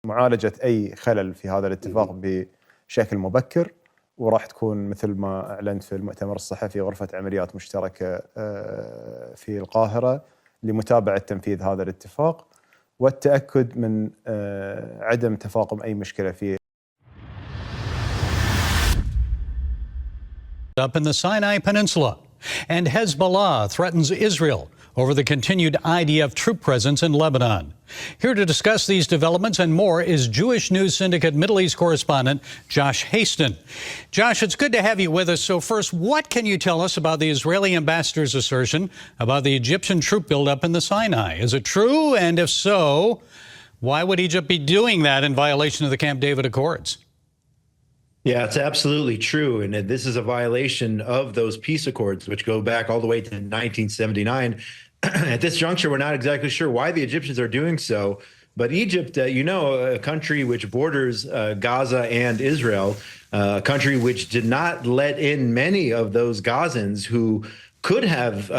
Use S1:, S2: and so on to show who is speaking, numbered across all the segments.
S1: معالجة أي خلل في هذا الاتفاق بشكل مبكر، وراح تكون مثل ما أعلنت في المؤتمر الصحفي غرفة عمليات مشتركة في القاهرة لمتابعة تنفيذ هذا الاتفاق والتأكد من عدم تفاقم أي مشكلة فيه.
S2: Up in the Sinai Peninsula, and Hezbollah threatens Israel over the continued IDF troop presence in Lebanon. Here to discuss these developments and more is Jewish News Syndicate Middle East correspondent Josh Haston. Josh, it's good to have you with us. So first, what can you tell us about the Israeli ambassador's assertion about the Egyptian troop buildup in the Sinai? Is it true? And if so, why would Egypt be doing that in violation of the Camp David Accords?
S3: Yeah, it's absolutely true. And this is a violation of those peace accords, which go back all the way to 1979. At this juncture, we're not exactly sure why the Egyptians are doing so. But Egypt, a country which borders Gaza and Israel, a country which did not let in many of those Gazans who could have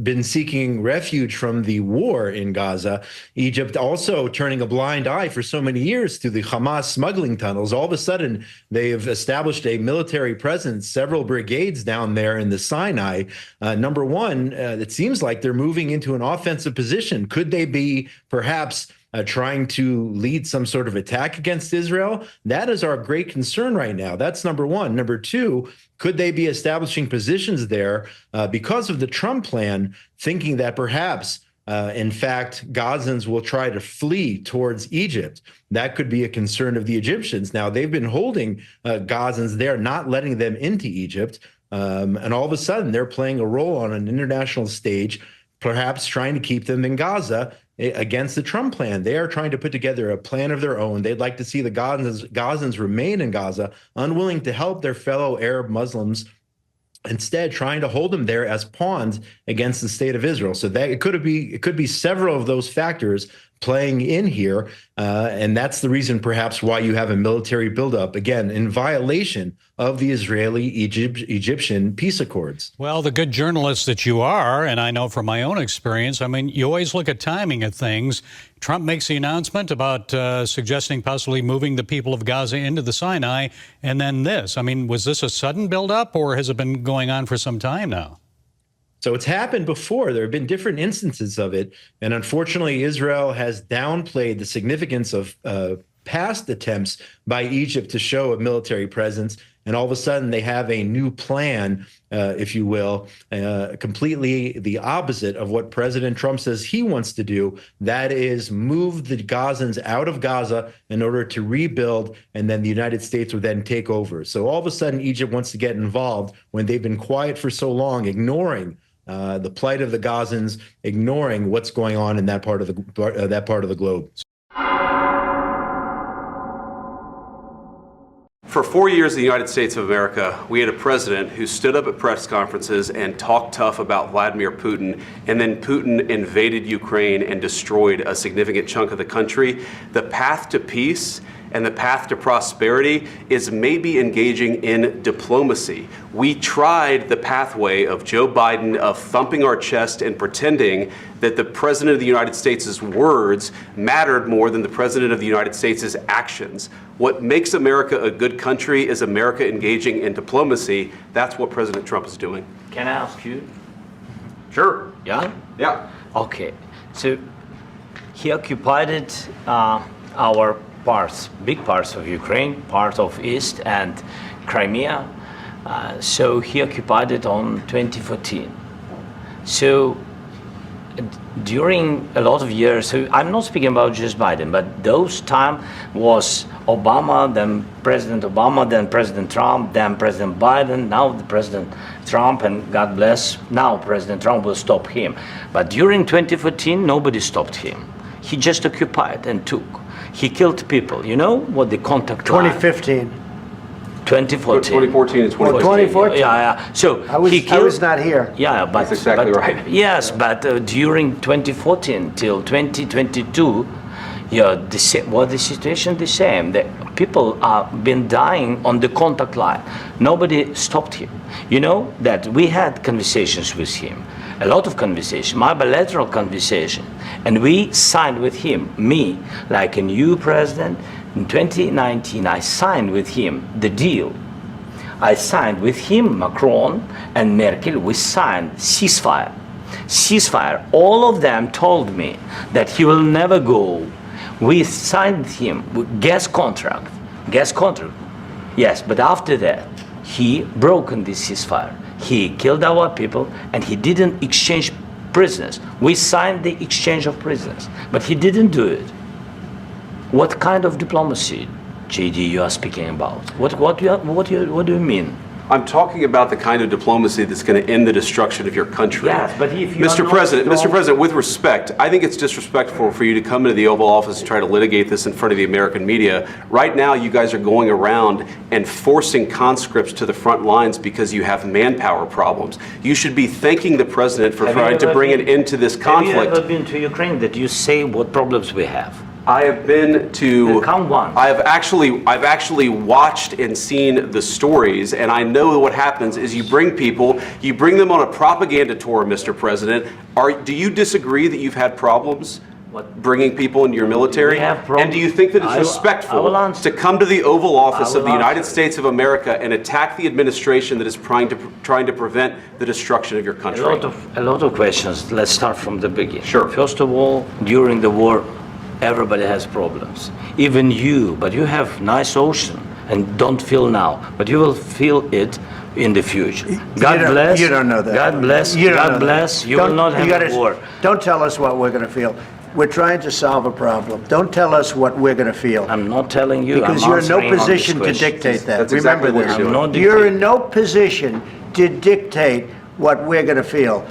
S3: been seeking refuge from the war in Gaza. Egypt also turning a blind eye for so many years to the Hamas smuggling tunnels. All of a sudden, they have established a military presence, several brigades down there in the Sinai. Number one, it seems like they're moving into an offensive position. Could they be perhaps trying to lead some sort of attack against Israel? That is our great concern right now. That's number one. Number two, could they be establishing positions there because of the Trump plan, thinking that perhaps, in fact, Gazans will try to flee towards Egypt? That could be a concern of the Egyptians. Now, they've been holding Gazans there, not letting them into Egypt. And all of a sudden, they're playing a role on an international stage, perhaps trying to keep them in Gaza against the Trump plan. They are trying to put together a plan of their own. They'd like to see the Gazans remain in Gaza, unwilling to help their fellow Arab Muslims, instead trying to hold them there as pawns against the state of Israel. So that it could be several of those factors playing in here, and that's the reason perhaps why you have a military buildup, again, in violation of the Israeli-Egyptian peace accords.
S2: Well, the good journalist that you are, and I know from my own experience, I mean, you always look at timing of things. Trump makes the announcement about suggesting possibly moving the people of Gaza into the Sinai, and then this. I mean, was this a sudden buildup, or has it been going on for some time now?
S3: So it's happened before. There have been different instances of it. And unfortunately, Israel has downplayed the significance of past attempts by Egypt to show a military presence. And all of a sudden, they have a new plan, if you will, completely the opposite of what President Trump says he wants to do. That is move the Gazans out of Gaza in order to rebuild, and then the United States would then take over. So all of a sudden, Egypt wants to get involved when they've been quiet for so long, ignoring the plight of the Gazans, ignoring what's going on in that part of the globe.
S4: For 4 years in the United States of America, we had a president who stood up at press conferences and talked tough about Vladimir Putin, and then Putin invaded Ukraine and destroyed a significant chunk of the country. The path to peace and the path to prosperity is maybe engaging in diplomacy. We tried the pathway of Joe Biden of thumping our chest and pretending that the President of the United States' words mattered more than the President of the United States' actions. What makes America a good country is America engaging in diplomacy. That's what President Trump is doing.
S5: Can I ask you?
S4: Sure.
S5: Yeah?
S4: Yeah.
S5: Okay. So he occupied our parts, big parts of Ukraine, part of East and Crimea. So he occupied it on 2014. So during a lot of years, so I'm not speaking about just Biden, but those time was Obama, then President Obama, then President Trump, then President Biden, now the President Trump, and God bless, now President Trump will stop him. But during 2014, nobody stopped him. He just occupied and took. He killed people. You know what the contact
S6: 2015.
S5: 2014.
S4: 2014 and 2014.
S6: 2014.
S5: Yeah. So
S6: I was not here.
S5: Yeah, but
S4: that's exactly right.
S5: Yes, but during 2014 till 2022, yeah, the situation the same. The people have been dying on the contact line. Nobody stopped him. You know that we had conversations with him. a lot of conversation, my bilateral conversation, and we signed with him, me, like a new president. In 2019, I signed with him the deal. I signed with him, Macron and Merkel, we signed ceasefire. Ceasefire. All of them told me that he will never go. We signed him with gas contract. Yes, but after that, he broken this ceasefire. He killed our people and he didn't exchange prisoners. We signed the exchange of prisoners, but he didn't do it. What kind of diplomacy, JD, you are speaking about? What do you mean?
S4: I'm talking about the kind of diplomacy that's going to end the destruction of your country.
S5: Yes, but if you
S4: Mr. President, with respect, I think it's disrespectful for you to come into the Oval Office and try to litigate this in front of the American media. Right now, you guys are going around and forcing conscripts to the front lines because you have manpower problems. You should be thanking the president for trying to bring an end to this conflict.
S5: Have you ever been to Ukraine that you say what problems we have?
S4: I have been to.
S5: Count one.
S4: I've actually watched and seen the stories, and I know what happens is you bring them on a propaganda tour, Mr. President. Do you disagree that you've had problems bringing people into your military? And do you think that it's respectful to come to the Oval Office of the United States of America and attack the administration that is trying to prevent the destruction of your country?
S5: A lot of questions. Let's start from the beginning.
S4: Sure.
S5: First of all, during the war, everybody has problems, even you, but you have nice ocean and don't feel now, but you will feel it in the future. God bless.
S6: You don't know that.
S5: God bless. God bless. You will not have a war.
S6: Don't tell us what we're going to feel. We're trying to solve a problem. Don't tell us what we're going to feel.
S5: I'm not telling you.
S6: Because you're in no position to dictate that.
S4: That's
S6: Remember
S4: exactly what
S6: this. You're in no position to dictate what we're going to feel.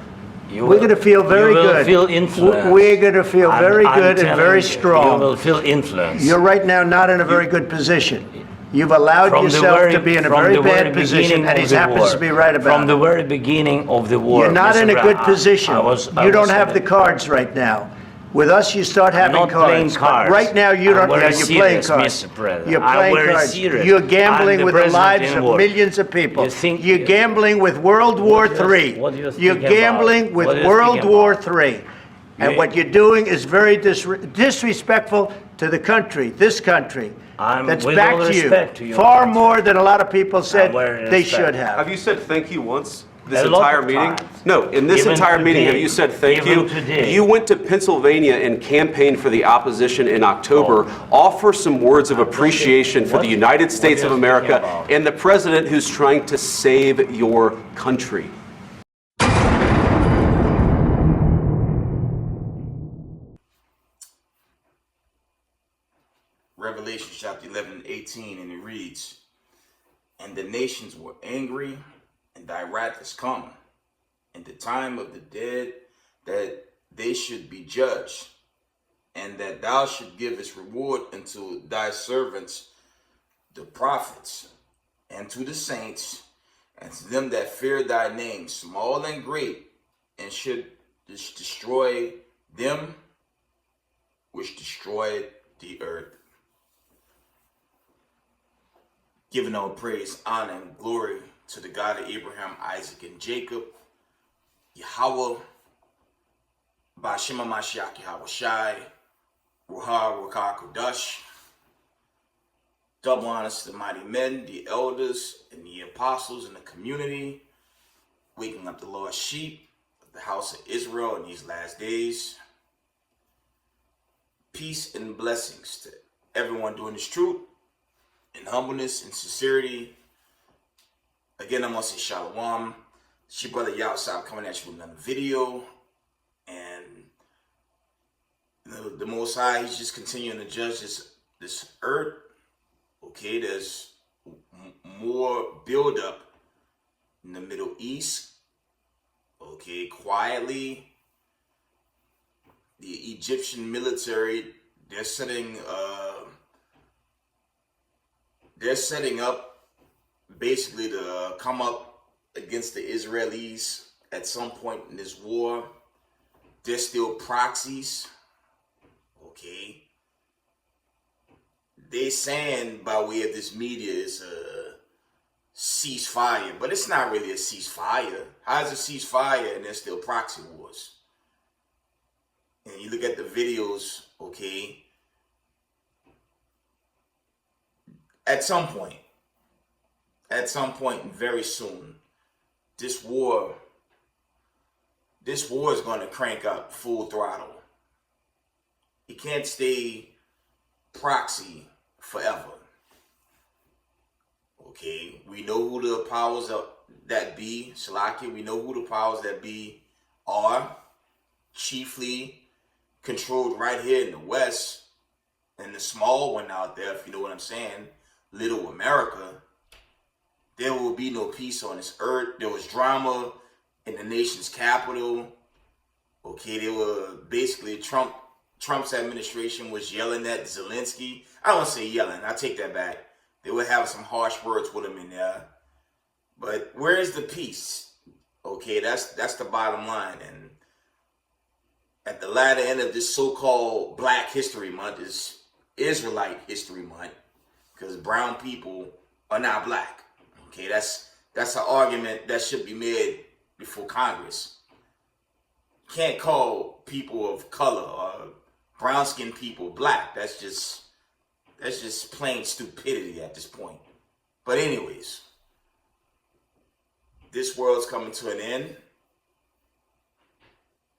S6: We're going to feel very good.
S5: You will feel influence.
S6: We're going to feel very good and very strong.
S5: You will feel influence.
S6: You're right now not in a very good position. You've allowed yourself to be in a very bad position, and he happens to be right about it.
S5: From the very beginning of the war.
S6: You're not in a good position. You don't have the cards right now. With us, you start having cards. But right now, you don't. Yeah, you're playing cards. You're playing cards. You're gambling with the lives of millions of people. You're gambling with World War III. You're gambling with World War III. And what you're doing is very disrespectful to the country, this country. That's back to you. Far more than a lot of people said they should have.
S4: Have you said thank you once? This entire meeting? No, in this entire meeting, have you said thank you? You went to Pennsylvania and campaigned for the opposition in October. Offer some words of appreciation for the United States of America and the president who's trying to save your country.
S7: Revelation chapter 11:18, and it reads, "And the nations were angry, and thy wrath is come, and the time of the dead, that they should be judged, and that thou should give his reward unto thy servants, the prophets, and to the saints, and to them that fear thy name, small and great, and should destroy them which destroyed the earth." Giving all praise, honor, and glory to the God of Abraham, Isaac, and Jacob, Yahweh, Ba'Shem HaMashiach, Yahweh Shai, Ruha Rakah Kodash. Double honors to the mighty men, the elders, and the apostles in the community, waking up the lost sheep of the house of Israel in these last days. Peace and blessings to everyone doing this truth in humbleness and sincerity. Again, I'm going to say shalom. It's your brother Yahusab coming at you with another video. And the Most High, he's just continuing to judge this earth. Okay, there's more buildup in the Middle East. Okay, quietly, the Egyptian military, they're setting up basically to come up against the Israelis at some point in this war. They're still proxies. Okay. They saying by way of this media is ceasefire, but it's not really a ceasefire. How's a ceasefire and there's still proxy wars? And you look at the videos, okay, at some point very soon, this war is going to crank up full throttle. It can't stay proxy forever. Okay, we know who the powers that be, Shalaki, we know who the powers that be are, chiefly controlled right here in the West, and the small one out there, if you know what I'm saying, little America. There will be no peace on this earth. There was drama in the nation's capital. Okay, they were basically Trump's administration was yelling at Zelensky. I don't want to say yelling. I take that back. They would have some harsh words with him in there. But where is the peace? Okay, that's the bottom line. And at the latter end of this so-called Black History Month is Israelite History Month, because brown people are not black. Okay, that's an argument that should be made before Congress. Can't call people of color or brown-skinned people black. That's just plain stupidity at this point. But anyways, this world's coming to an end.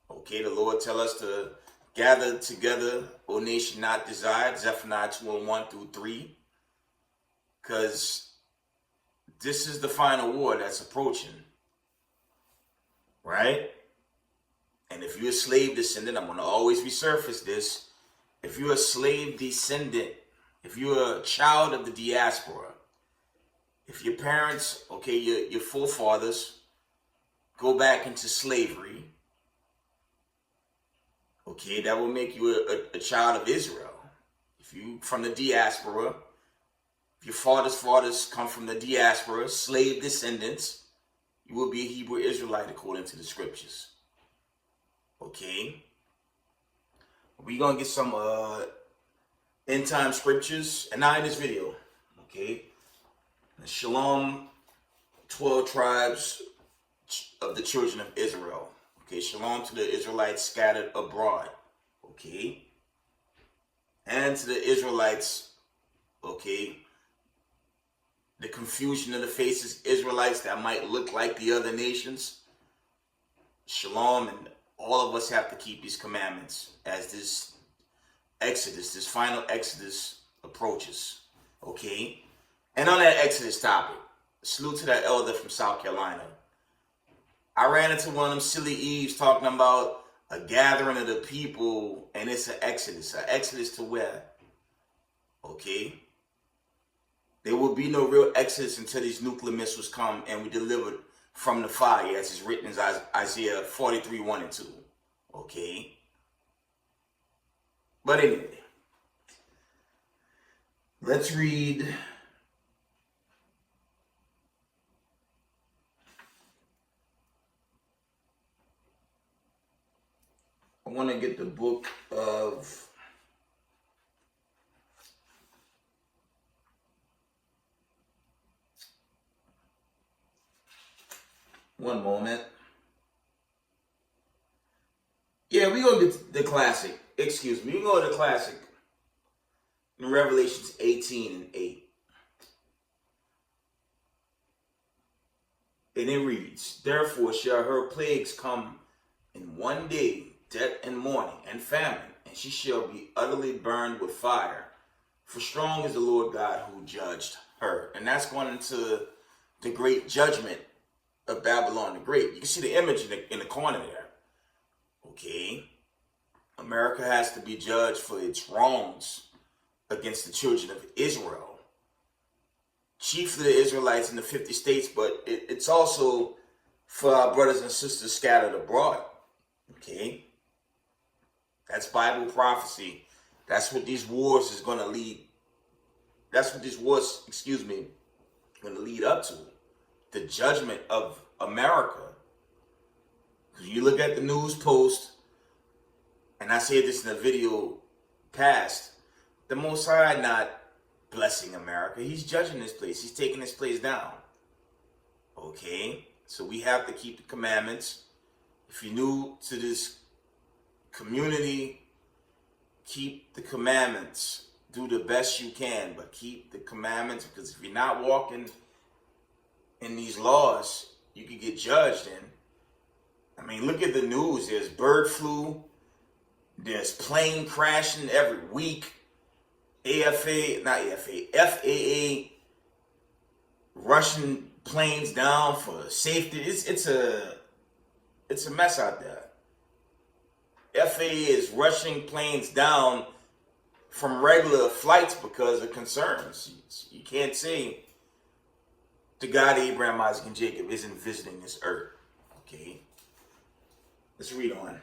S7: Okay, the Lord tell us to gather together, O nation not desired, Zephaniah 2:1-3, because this is the final war that's approaching, right? And if you're a slave descendant, I'm going to always resurface this. If you're a slave descendant, if you're a child of the diaspora, if your parents, okay, your forefathers go back into slavery, okay, that will make you a child of Israel. If you from the diaspora, if your fathers come from the diaspora, slave descendants, you will be a Hebrew Israelite according to the scriptures. Okay, we're gonna get some end time scriptures, and now in this video, okay, the Shalom, 12 tribes of the children of Israel. Okay, shalom to the Israelites scattered abroad. Okay, and to the Israelites, okay, the confusion of the faces, Israelites that might look like the other nations. Shalom, and all of us have to keep these commandments as this Exodus, this final Exodus approaches. Okay, and on that Exodus topic, salute to that elder from South Carolina. I ran into one of them silly Eves talking about a gathering of the people, and it's an Exodus. An Exodus to where? Okay. There will be no real Exodus until these nuclear missiles come and we delivered from the fire, as is written in Isaiah 43:1-2. Okay. But anyway, let's read I want to get the book of one moment. Yeah, we're going to get the classic. Excuse me. We're going to the classic in Revelations 18:8. And it reads, therefore shall her plagues come in one day, death and mourning and famine, and she shall be utterly burned with fire. For strong is the Lord God who judged her. And that's going into the great judgment of Babylon the Great. You can see the image in the corner there. Okay. America has to be judged for its wrongs against the children of Israel. Chiefly the Israelites in the 50 states, but it's also for our brothers and sisters scattered abroad. Okay. That's Bible prophecy. That's what these wars is going to lead. That's what these wars, going to lead up to. The judgment of America. Because you look at the news post, and I said this in a video past, the Most High not blessing America. He's judging this place. He's taking this place down. Okay? So we have to keep the commandments. If you're new to this community, keep the commandments. Do the best you can, but keep the commandments, because if you're not walking in these laws, you could get judged in. I mean, look at the news. There's bird flu. There's plane crashing every week. FAA rushing planes down for safety. It's a mess out there. FAA is rushing planes down from regular flights because of concerns. You can't say the God Abraham, Isaac, and Jacob isn't visiting this earth. Okay? Let's read on.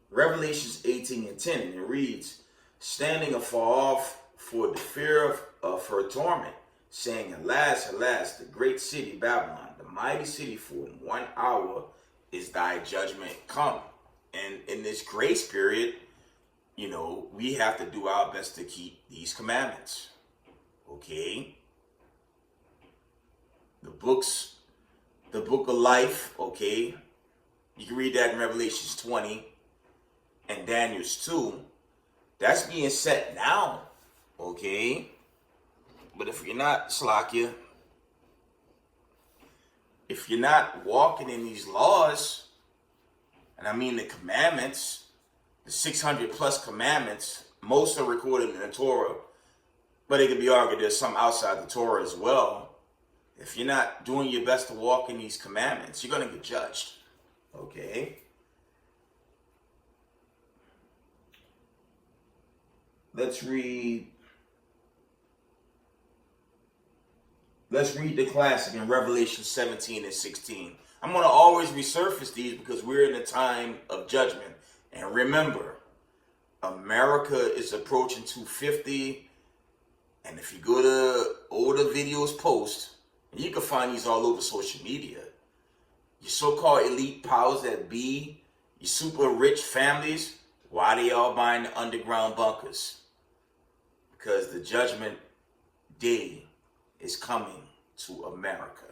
S7: Revelations 18:10, and it reads, standing afar off for the fear of her torment, saying, alas, alas, the great city Babylon, the mighty city, for in 1 hour is thy judgment come. And in this grace period, we have to do our best to keep these commandments. Okay? The book of life, okay? You can read that in Revelations 20 and Daniel's 2. That's being set now, okay? But if you're not, Slakia, if you're not walking in these laws, and I mean the commandments, the 600 plus commandments, most are recorded in the Torah, but it could be argued there's some outside the Torah as well. If you're not doing your best to walk in these commandments, you're going to get judged, okay? Let's read the classic in Revelation 17 and 16. I'm going to always resurface these because we're in a time of judgment. And remember, America is approaching 250. And if you go to older videos post, and you can find these all over social media, your so-called elite powers that be, your super rich families, why they all buying the underground bunkers? Because the judgment day is coming to America,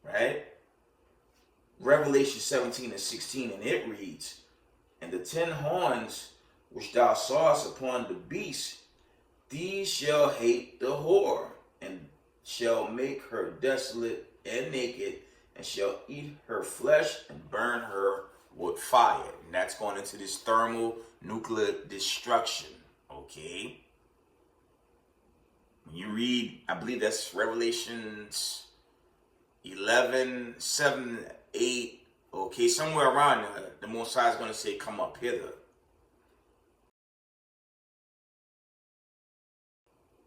S7: right? Revelation 17 and 16, and it reads, and the 10 horns which thou sawest upon the beast, these shall hate the whore, and shall make her desolate and naked, and shall eat her flesh and burn her with fire. And that's going into this thermonuclear destruction, okay? When you read, I believe that's Revelations 11, 7, 8, okay, somewhere around there, the Most High is going to say, come up hither.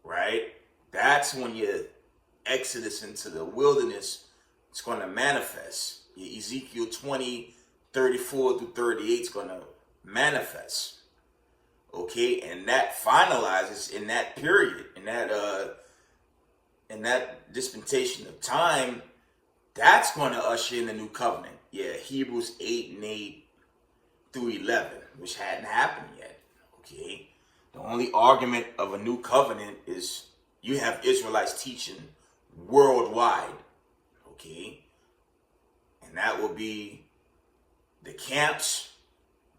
S7: Right? That's when your exodus into the wilderness is going to manifest. Your Ezekiel 20, 34 through 38 is going to manifest. Okay, and that finalizes in that period, in that dispensation of time. That's going to usher in the new covenant. Yeah, Hebrews 8 and 8 through 11, which hadn't happened yet. Okay, the only argument of a new covenant is you have Israelites teaching worldwide. Okay, and that will be the camps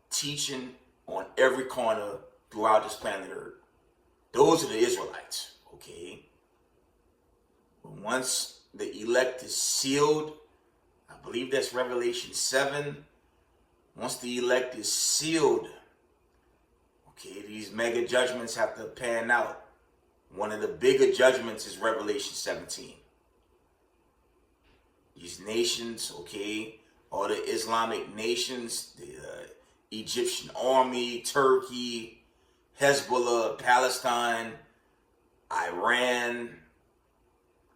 S7: teaching on every corner throughout this planet Earth. Those are the Israelites, okay? But once the elect is sealed, I believe that's Revelation 7. Once the elect is sealed, okay, these mega judgments have to pan out. One of the bigger judgments is Revelation 17. These nations, okay, all the Islamic nations, the Egyptian army, Turkey, Hezbollah, Palestine, Iran,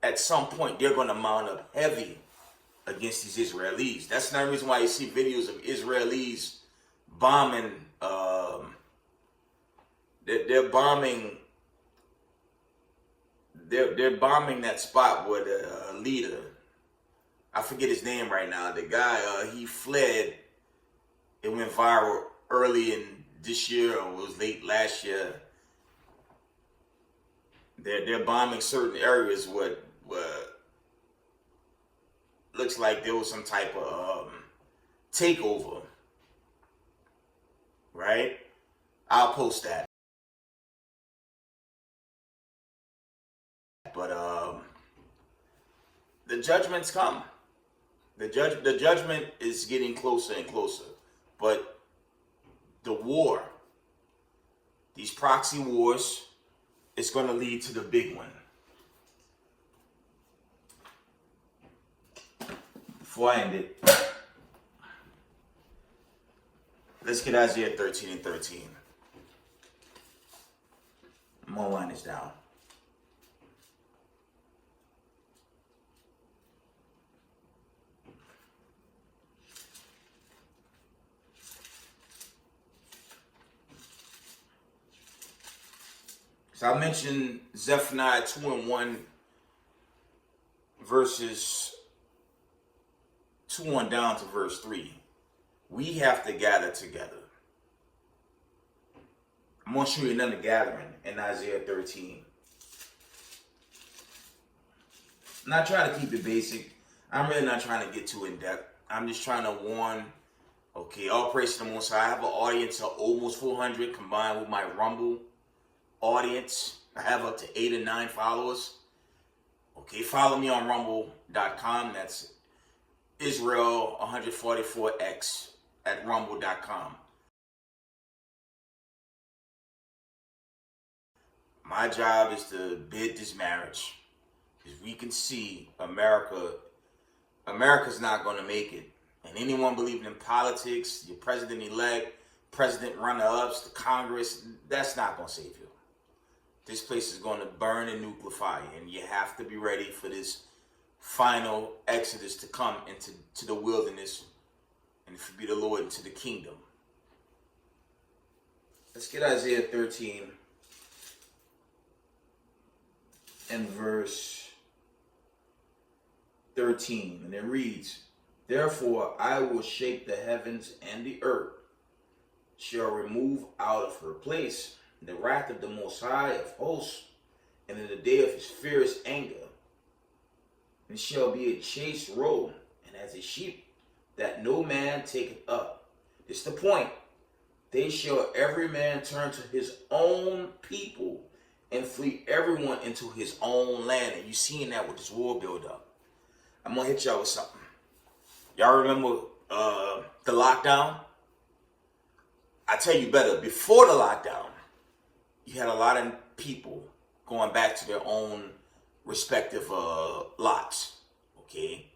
S7: at some point they're going to mount up heavy against these Israelis. That's another reason why you see videos of Israelis bombing. They're bombing. They're bombing that spot where the leader, I forget his name right now. The guy, he fled. It went viral early in this year, or it was late last year. They're bombing certain areas where looks like there was some type of takeover, right? I'll post that. But the judgment's come. The judgment is getting closer and closer. But the war, these proxy wars, is going to lead to the big one. Before I end it, let's get Isaiah 13 and 13. I'm going to wind this down. So I mentioned Zephaniah 2:1 verses 2:1 down to verse 3. We have to gather together. I'm going to show you another gathering in Isaiah 13. I'm not trying to keep it basic. I'm really not trying to get too in depth. I'm just trying to warn. Okay, all praise to the Most High. I have an audience of almost 400 combined with my Rumble audience. I have up to 8 or 9 followers. Okay, follow me on rumble.com. That's Israel 144X at rumble.com. My job is to bid this marriage, because we can see America's not going to make it. And anyone believing in politics, your president-elect, president runner-ups, the Congress, that's not going to save you. This place is going to burn in nuclear fire, and you have to be ready for this final exodus to come into the wilderness, and if you be the Lord, into the kingdom. Let's get Isaiah 13 and verse 13, and it reads, "Therefore I will shake the heavens, and the earth shall remove out of her place the wrath of the Most High of hosts, and in the day of his fierce anger. And shall be a chased roe, and as a sheep that no man taketh up." This is the point. "They shall every man turn to his own people, and flee everyone into his own land." And you seeing that with this war build up. I'm gonna hit y'all with something. Y'all remember the lockdown? I tell you better, before the lockdown, you had a lot of people going back to their own respective lots, okay?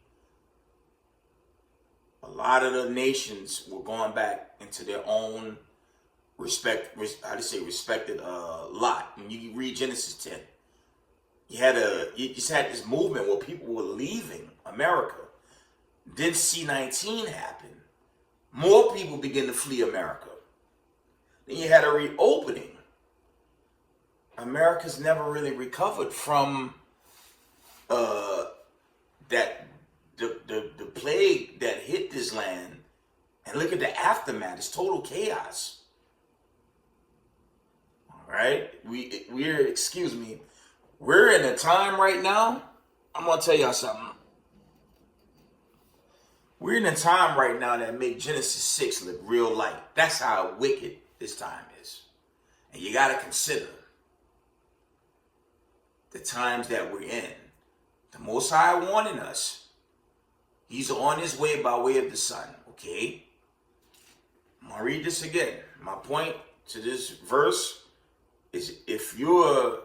S7: A lot of the nations were going back into their own respected lot. When you read Genesis 10, you just had this movement where people were leaving America. Then C-19 happened. More people began to flee America. Then you had a reopening. America's never really recovered from the plague that hit this land. And look at the aftermath. It's total chaos. All right? We're in a time right now. I'm going to tell y'all something. We're in a time right now that make Genesis 6 look real light. That's how wicked this time is. And you got to consider the times that we're in. The Most High warning us. He's on his way by way of the sun, okay? I'm going to read this again. My point to this verse is, if you're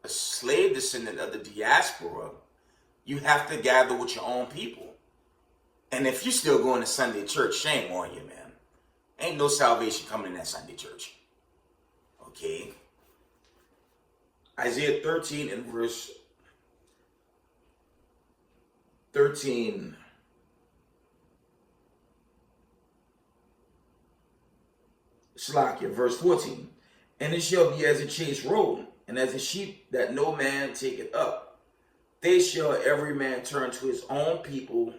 S7: a slave descendant of the diaspora, you have to gather with your own people. And if you're still going to Sunday church, shame on you, man. Ain't no salvation coming in that Sunday church. Okay? Isaiah 13 and verse 13. Slakia, verse 14. "And it shall be as a chased roe, and as a sheep that no man taketh up. They shall every man turn to his own people,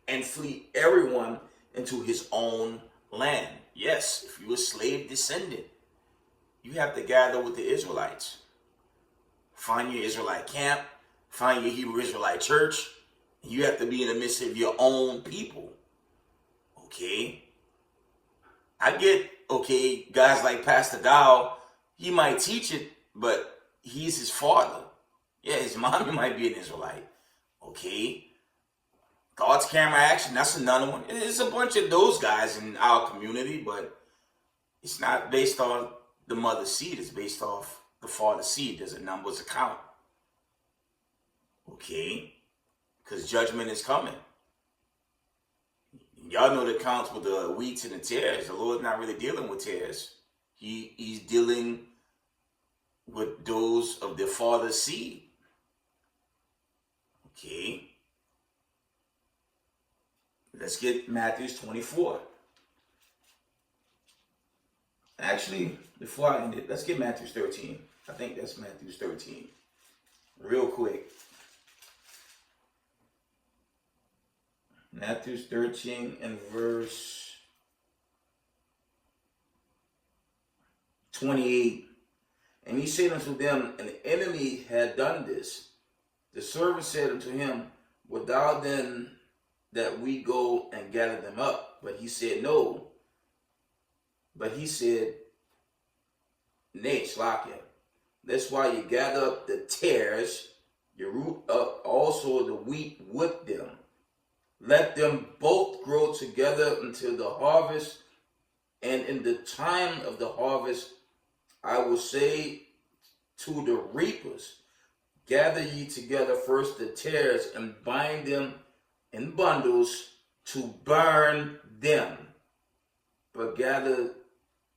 S7: and flee everyone into his own land." Yes, if you're a slave descendant, you have to gather with the Israelites. Find your Israelite camp, find your Hebrew Israelite church, You have to be in the midst of your own people. Okay? I get, okay, guys like Pastor Dow, he might teach it, but he's his father. Yeah, his mommy might be an Israelite. Okay? God's Camera Action, that's another one. It's a bunch of those guys in our community, but it's not based on the mother's seed. It's based off the father's seed. There's a numbers account. Okay? Because judgment is coming. Y'all know the accounts with the wheats and the tares. The Lord's not really dealing with tares. He's dealing with those of their father's seed. Okay? Let's get Matthew 24. Actually, before I end it, let's get Matthew 13. I think that's Matthew 13. Real quick. Matthew 13 and verse 28. And he said unto them, an enemy had done this. The servant said unto him, wilt thou then that we go and gather them up? But he said, no. But he said, nay, Slakia. That's why you gather up the tares, you root up also the wheat with them. Let them both grow together until the harvest. And in the time of the harvest, I will say to the reapers, gather ye together first the tares and bind them in bundles to burn them, but gather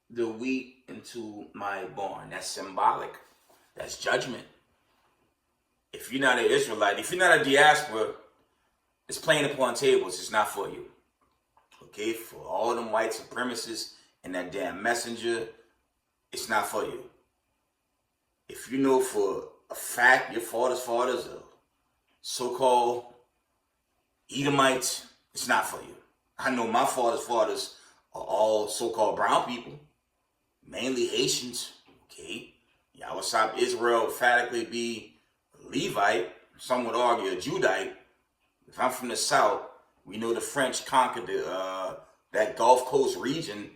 S7: the wheat into my barn. That's symbolic. That's judgment. If you're not an Israelite, if you're not a diaspora, it's playing upon tables. It's not for you. Okay? For all them white supremacists and that damn messenger, it's not for you. If you know for a fact your father's fathers are so-called Edomites, it's not for you. I know my father's fathers are all so-called brown people, mainly Haitians. Okay? Yahweh Israel emphatically be a Levite. Some would argue a Judite. If I'm from the South, we know the French conquered that Gulf Coast region.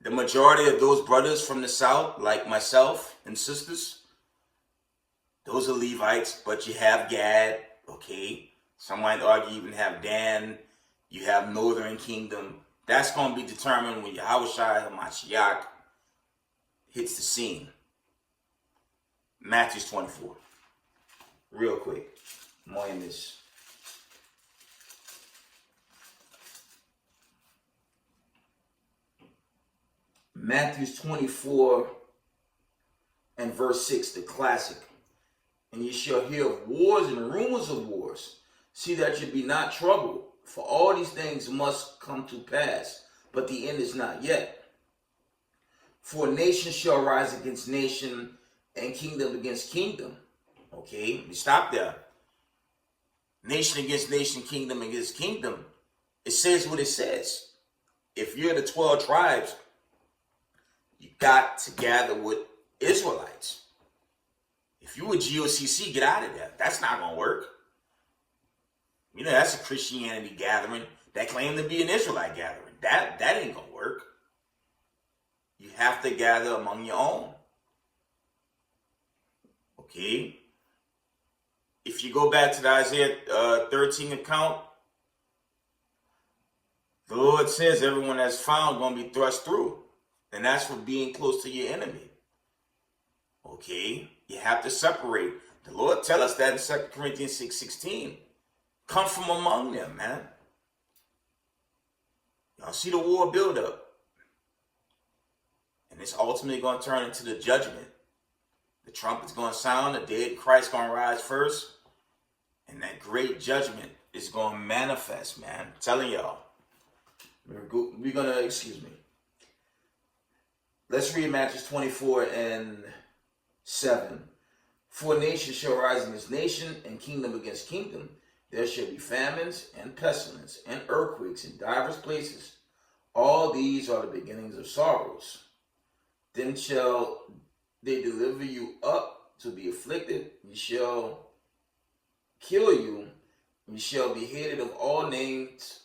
S7: The majority of those brothers from the South, like myself and sisters, those are Levites, but you have Gad, okay? Some might argue you even have Dan. You have Northern Kingdom. That's going to be determined when Yahweh HaMashiach hits the scene. Matthew 24. Real quick. More in this. Matthew 24 and verse 6, the classic. And ye shall hear of wars and rumors of wars. See that ye be not troubled, for all these things must come to pass, but the end is not yet. For nation shall rise against nation, and kingdom against kingdom. Okay, we stop there. Nation against nation, kingdom against kingdom. It says what it says. If you're the 12 tribes, you got to gather with Israelites. If you were GOCC, get out of there. That's not going to work. You know, that's a Christianity gathering that claim to be an Israelite gathering. That ain't going to work. You have to gather among your own. Okay? If you go back to the Isaiah 13 account, the Lord says everyone that's found going to be thrust through. And that's for being close to your enemy. Okay? You have to separate. The Lord tell us that in 2 Corinthians 6:16. Come from among them, man. Y'all see the war build up. And it's ultimately going to turn into the judgment. The trumpet's going to sound. The dead Christ going to rise first. And that great judgment is going to manifest, man. I'm telling y'all. We're going to, excuse me. Let's read Matthew 24 and 7. For nation shall rise against nation, and kingdom against kingdom. There shall be famines and pestilence and earthquakes in divers places. All these are the beginnings of sorrows. Then shall they deliver you up to be afflicted. You shall kill you. You shall be hated of all names.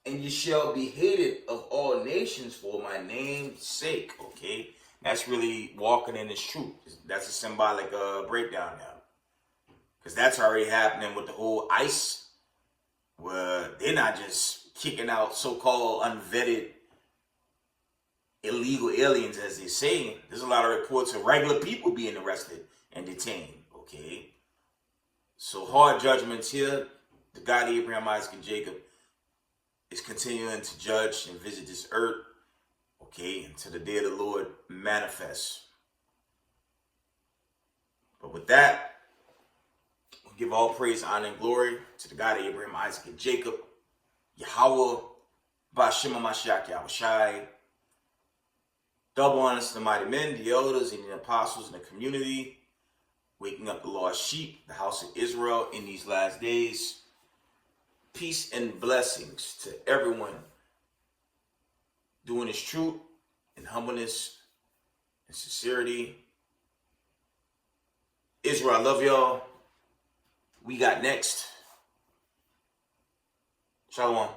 S7: And you shall be hated of all nations for my name's sake. Okay, that's really walking in this truth. That's a symbolic breakdown now, because that's already happening with the whole ICE, where they're not just kicking out so-called unvetted illegal aliens, as they say. There's a lot of reports of regular people being arrested and detained. Okay, so hard judgments here. The God of Abraham, Isaac, and Jacob is continuing to judge and visit this earth, okay, until the day of the Lord manifests. But with that, we give all praise, honor, and glory to the God of Abraham, Isaac, and Jacob, Yahweh, Ba'Shem HaMashiach, Yahushai. Double honors to the mighty men, the elders, and the apostles in the community, waking up the lost sheep, the house of Israel in these last days. Peace and blessings to everyone doing this truth in humbleness and sincerity. Israel, I love y'all. We got next. Shalom.